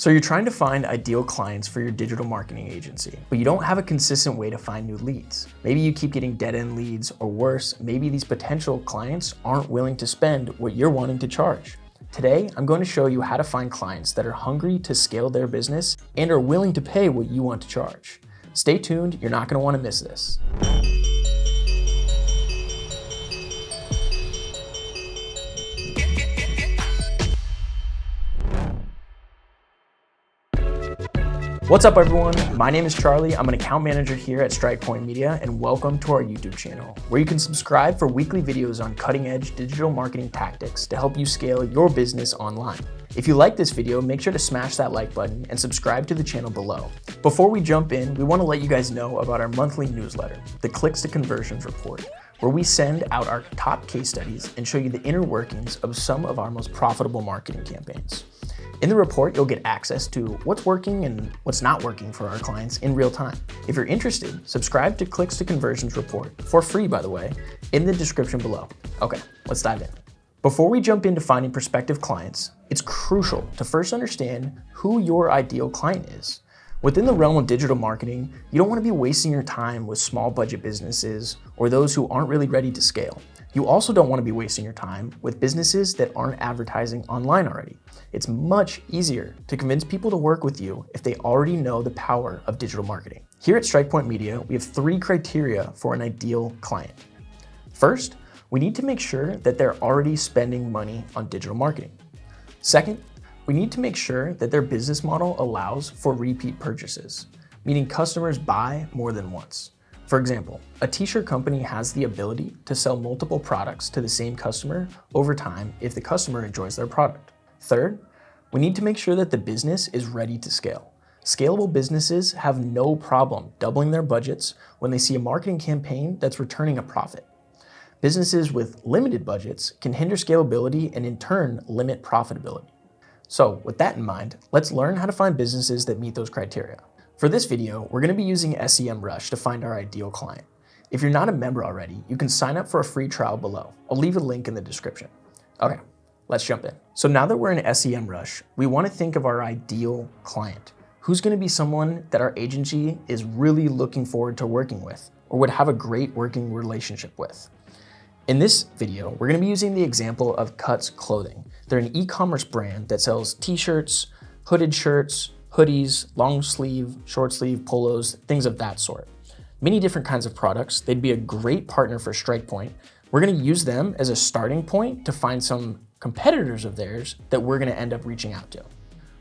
So you're trying to find ideal clients for your digital marketing agency, but you don't have a consistent way to find new leads. Maybe you keep getting dead-end leads, or worse, maybe these potential clients aren't willing to spend what you're wanting to charge. Today, I'm going to show you how to find clients that are hungry to scale their business and are willing to pay what you want to charge. Stay tuned, you're not going to want to miss this. What's up everyone? My name is Charlie. I'm an account manager here at Strikepoint Media, and welcome to our YouTube channel, where you can subscribe for weekly videos on cutting-edge digital marketing tactics to help you scale your business online. If you like this video, make sure to smash that like button and subscribe to the channel below. Before we jump in, we want to let you guys know about our monthly newsletter, the Clicks to Conversions Report, where we send out our top case studies and show you the inner workings of some of our most profitable marketing campaigns. In the report, you'll get access to what's working and what's not working for our clients in real time. If you're interested, subscribe to Clicks to Conversions Report, for free by the way, in the description below. Okay, let's dive in. Before we jump into finding prospective clients, it's crucial to first understand who your ideal client is. Within the realm of digital marketing, you don't want to be wasting your time with small budget businesses or those who aren't really ready to scale. You also don't want to be wasting your time with businesses that aren't advertising online already. It's much easier to convince people to work with you if they already know the power of digital marketing. Here at Strikepoint Media, we have 3 criteria for an ideal client. First, we need to make sure that they're already spending money on digital marketing. Second, we need to make sure that their business model allows for repeat purchases, meaning customers buy more than once. For example, a t-shirt company has the ability to sell multiple products to the same customer over time if the customer enjoys their product. Third, we need to make sure that the business is ready to scale. Scalable businesses have no problem doubling their budgets when they see a marketing campaign that's returning a profit. Businesses with limited budgets can hinder scalability and in turn limit profitability. So with that in mind, let's learn how to find businesses that meet those criteria. For this video, we're going to be using SEMrush to find our ideal client. If you're not a member already, you can sign up for a free trial below. I'll leave a link in the description. Okay, let's jump in. So now that we're in SEMrush, we want to think of our ideal client. Who's going to be someone that our agency is really looking forward to working with or would have a great working relationship with? In this video, we're going to be using the example of Cuts Clothing. They're an e-commerce brand that sells t-shirts, hooded shirts, hoodies, long sleeve, short sleeve, polos, things of that sort. Many different kinds of products. They'd be a great partner for Strikepoint. We're going to use them as a starting point to find some competitors of theirs that we're going to end up reaching out to.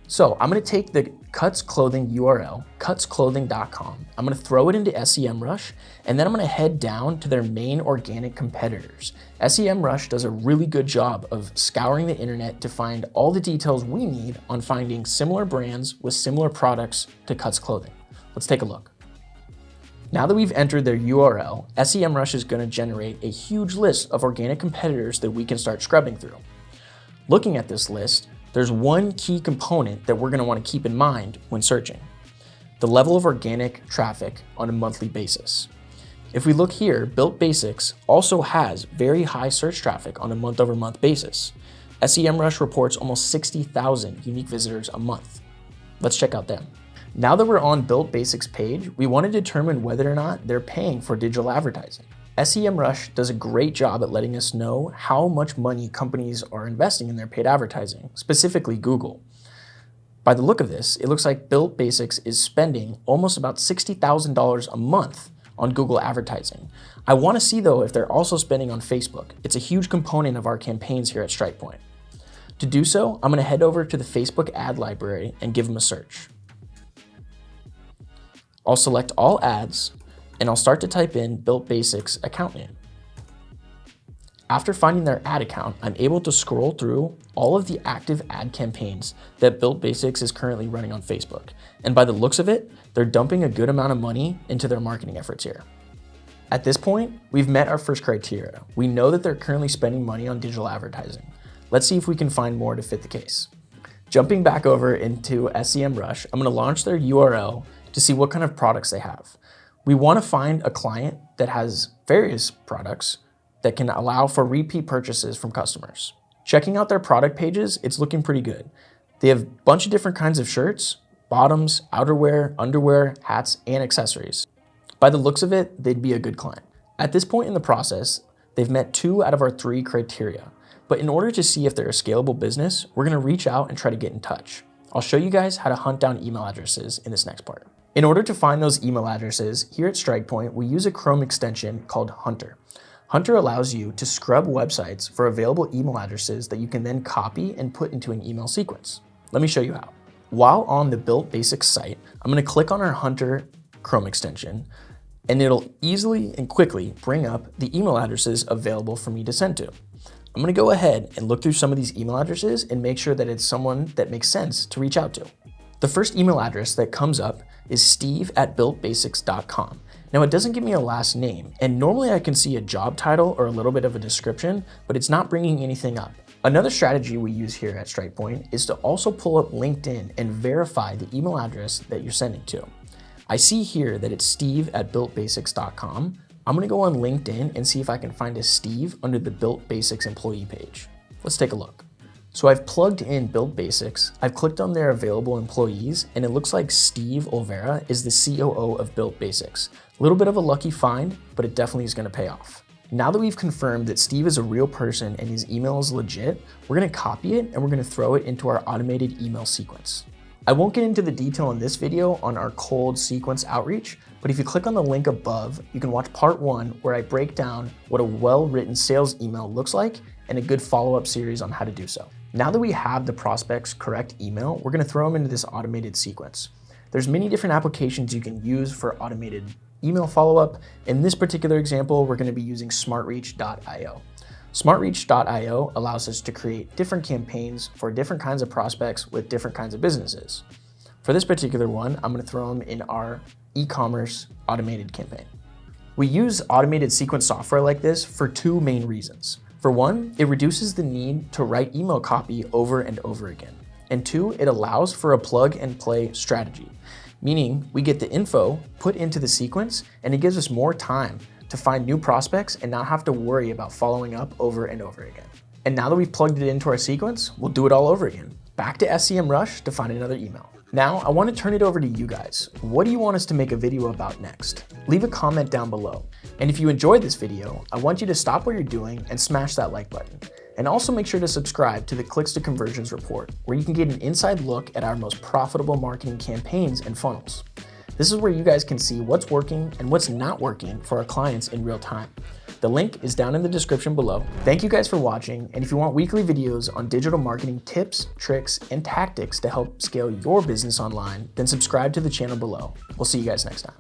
So I'm going to take the Cuts Clothing URL, cutsclothing.com. I'm going to throw it into SEMrush, and then I'm going to head down to their main organic competitors. SEMrush does a really good job of scouring the internet to find all the details we need on finding similar brands with similar products to Cuts Clothing. Let's take a look. Now that we've entered their URL, SEMrush is going to generate a huge list of organic competitors that we can start scrubbing through. Looking at this list, there's one key component that we're going to want to keep in mind when searching: the level of organic traffic on a monthly basis. If we look here, Built Basics also has very high search traffic on a month-over-month basis. SEMrush reports almost 60,000 unique visitors a month. Let's check out them. Now that we're on Built Basics page, we want to determine whether or not they're paying for digital advertising. SEMrush does a great job at letting us know how much money companies are investing in their paid advertising, specifically Google. By the look of this, it looks like Built Basics is spending almost about $60,000 a month on Google advertising. I want to see though if they're also spending on Facebook. It's a huge component of our campaigns here at Strikepoint. To do so, I'm going to head over to the Facebook ad library and give them a search. I'll select all ads, and I'll start to type in Built Basics account name. After finding their ad account, I'm able to scroll through all of the active ad campaigns that Built Basics is currently running on Facebook. And by the looks of it, they're dumping a good amount of money into their marketing efforts here. At this point, we've met our first criteria. We know that they're currently spending money on digital advertising. Let's see if we can find more to fit the case. Jumping back over into SEMrush, I'm going to launch their URL to see what kind of products they have. We want to find a client that has various products that can allow for repeat purchases from customers. Checking out their product pages, it's looking pretty good. They have a bunch of different kinds of shirts, bottoms, outerwear, underwear, hats, and accessories. By the looks of it, they'd be a good client. At this point in the process, they've met 2 out of our 3 criteria. But in order to see if they're a scalable business, we're gonna reach out and try to get in touch. I'll show you guys how to hunt down email addresses in this next part. In order to find those email addresses, here at Strikepoint, we use a Chrome extension called Hunter. Hunter allows you to scrub websites for available email addresses that you can then copy and put into an email sequence. Let me show you how. While on the Built Basics site, I'm gonna click on our Hunter Chrome extension, and it'll easily and quickly bring up the email addresses available for me to send to. I'm gonna go ahead and look through some of these email addresses and make sure that it's someone that makes sense to reach out to. The first email address that comes up is steve@builtbasics.com. Now it doesn't give me a last name, and normally I can see a job title or a little bit of a description, but it's not bringing anything up. Another strategy we use here at Strikepoint is to also pull up LinkedIn and verify the email address that you're sending to. I see here that it's steve@builtbasics.com. I'm gonna go on LinkedIn and see if I can find a Steve under the Built Basics employee page. Let's take a look. So I've plugged in Built Basics, I've clicked on their available employees, and it looks like Steve Olvera is the COO of Built Basics. A little bit of a lucky find, but it definitely is gonna pay off. Now that we've confirmed that Steve is a real person and his email is legit, we're gonna copy it and we're gonna throw it into our automated email sequence. I won't get into the detail in this video on our cold sequence outreach, but if you click on the link above, you can watch part 1 where I break down what a well-written sales email looks like and a good follow-up series on how to do so. Now that we have the prospect's correct email, we're gonna throw them into this automated sequence. There's many different applications you can use for automated email follow-up. In this particular example, we're gonna be using smartreach.io. Smartreach.io allows us to create different campaigns for different kinds of prospects with different kinds of businesses. For this particular one, I'm gonna throw them in our e-commerce automated campaign. We use automated sequence software like this for 2 main reasons. For one, it reduces the need to write email copy over and over again. And 2, it allows for a plug and play strategy, meaning we get the info put into the sequence and it gives us more time to find new prospects and not have to worry about following up over and over again. And now that we've plugged it into our sequence, we'll do it all over again. Back to SEMrush to find another email. Now, I want to turn it over to you guys. What do you want us to make a video about next? Leave a comment down below. And if you enjoyed this video, I want you to stop what you're doing and smash that like button. And also make sure to subscribe to the Clicks to Conversions report, where you can get an inside look at our most profitable marketing campaigns and funnels. This is where you guys can see what's working and what's not working for our clients in real time. The link is down in the description below. Thank you guys for watching, and if you want weekly videos on digital marketing tips, tricks, and tactics to help scale your business online, then subscribe to the channel below. We'll see you guys next time.